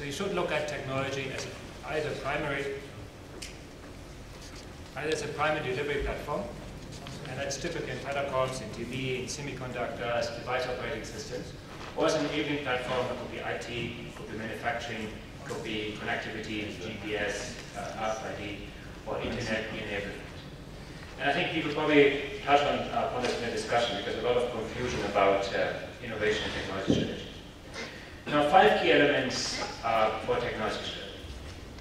So you should look at technology as either as a primary delivery platform, and that's typical in telecoms, in TV, in semiconductors, device operating systems, or as an enabling platform. It could be IT, it could be manufacturing, it could be connectivity, GPS, RFID, or internet enablement. And I think people probably touch on this in the discussion because a lot of confusion about innovation and technology strategy. Now, 5 key elements for technology strategy.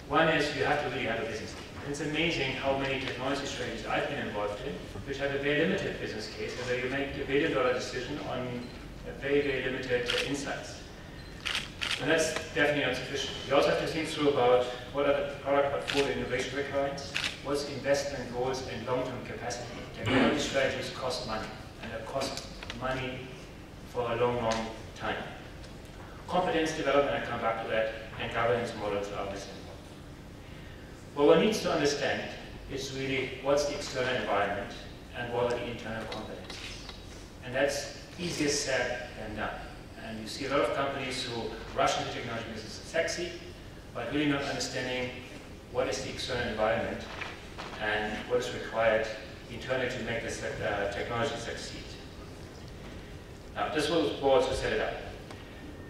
One is you have to really have a business team. It's amazing how many technology strategies I've been involved in, which have a very limited business case, and where you make a $1 billion decision on very, very limited insights. And that's definitely not sufficient. You also have to think through about what are the product portfolio innovation requirements, what's investment goals and long-term capacity. Technology strategies cost money, and they cost money for a long, long time. Competence development, I come back to that, and governance models are missing. What one needs to understand is really what's the external environment and what are the internal competencies. And that's easier said than done. And you see a lot of companies who rush into technology because it's sexy, but really not understanding what is the external environment and what is required internally to make this technology succeed. Now, this was boards to set it up.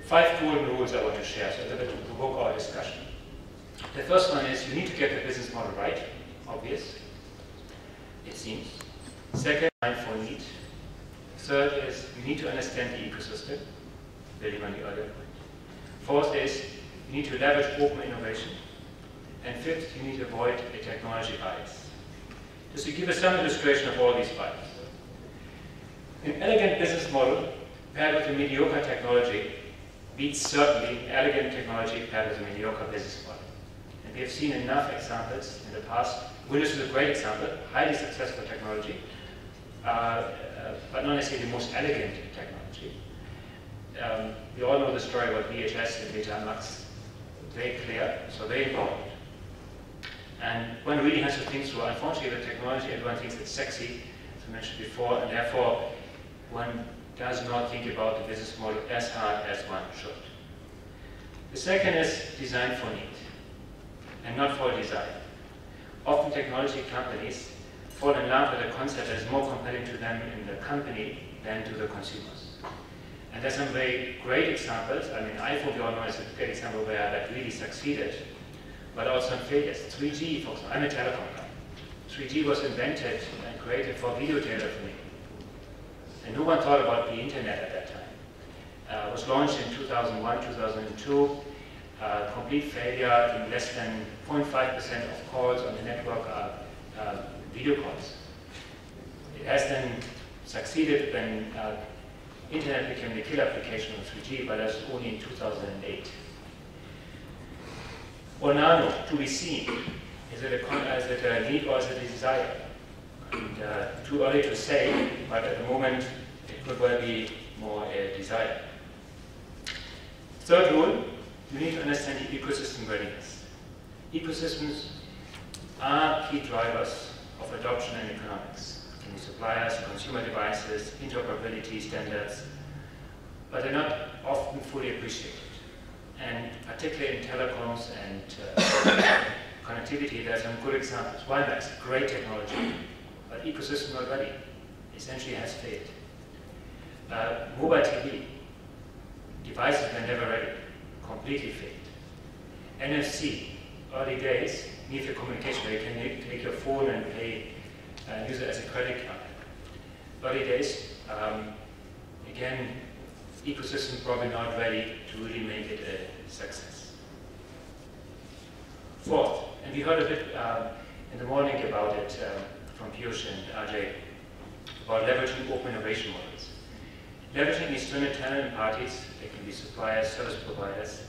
5 golden rules I want to share, so a little bit to provoke our discussion. The first one is you need to get the business model right, obvious, it seems. Second, mindful need. Third is you need to understand the ecosystem, building on the earlier point. Fourth is you need to leverage open innovation. And fifth, you need to avoid a technology bias. Just to give us some illustration of all these 5. An elegant business model paired with a mediocre technology beats certainly elegant technology paired with a mediocre business model. And we have seen enough examples in the past. Windows is a great example, highly successful technology, but not necessarily the most elegant technology. We all know the story about VHS and Betamax. Very clear, so very important. And one really has to think through, unfortunately, the technology, everyone thinks it's sexy, as I mentioned before, and therefore one does not think about the business model as hard as one should. The second is design for need, and not for desire. Often technology companies fall in love with a concept that is more compelling to them in the company than to the consumers. And there's some very great examples. I mean, iPhone, we all know, is a great example where that really succeeded, but also some failures. 3G, for example, I'm a telecom guy. 3G was invented and created for video telephony. And no one thought about the internet at that time. It was launched in 2001, 2002. Complete failure. In less than 0.5% of calls on the network are video calls. It has then succeeded when internet became the killer application of 3G, but that's only in 2008. Or nano, to be seen. Is it a need or is it a desire? And too early to say, but at the moment it could well be more a desire. Third rule, you need to understand the ecosystem readiness. Ecosystems are key drivers of adoption and economics. Can be suppliers, consumer devices, interoperability standards, but they're not often fully appreciated. And particularly in telecoms and connectivity, there are some good examples. WiMAX, great technology, but ecosystem not ready, essentially has failed. Mobile TV, devices were never ready, completely failed. NFC, early days, near field communication, where you can take your phone and pay, use it as a credit card. Early days, again, ecosystem probably not ready to really make it a success. Fourth, and we heard a bit in the morning about it from Piyush and Ajay, about leveraging open innovation models. Leveraging external talent parties, they can be suppliers, service providers,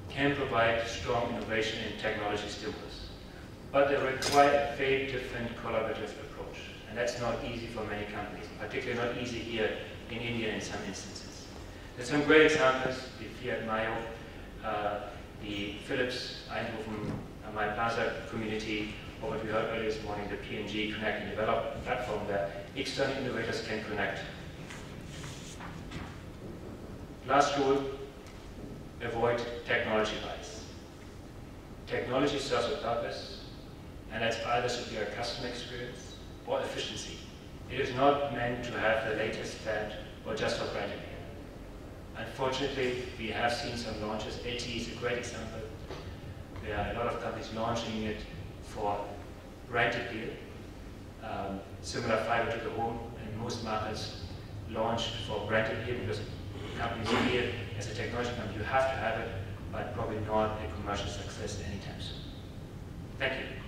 can provide strong innovation and technology stimulus. But they require a very different collaborative approach. And that's not easy for many companies, particularly not easy here in India in some instances. There's some great examples, the Fiat Mayo, the Philips Eindhoven MyPlaza community, or what we heard earlier this morning, the P&G Connect and Develop platform where external innovators can connect. Last rule, avoid technology bias. Technology serves a purpose, and that's either superior customer experience or efficiency. It is not meant to have the latest fad or just for brand appeal. Unfortunately, we have seen some launches. LTE is a great example. There are a lot of companies launching it for brand appeal. Similar fiber to the home in most markets launched for brand appeal because companies feel as a technology company you have to have it, but probably not a commercial success anytime soon. Thank you.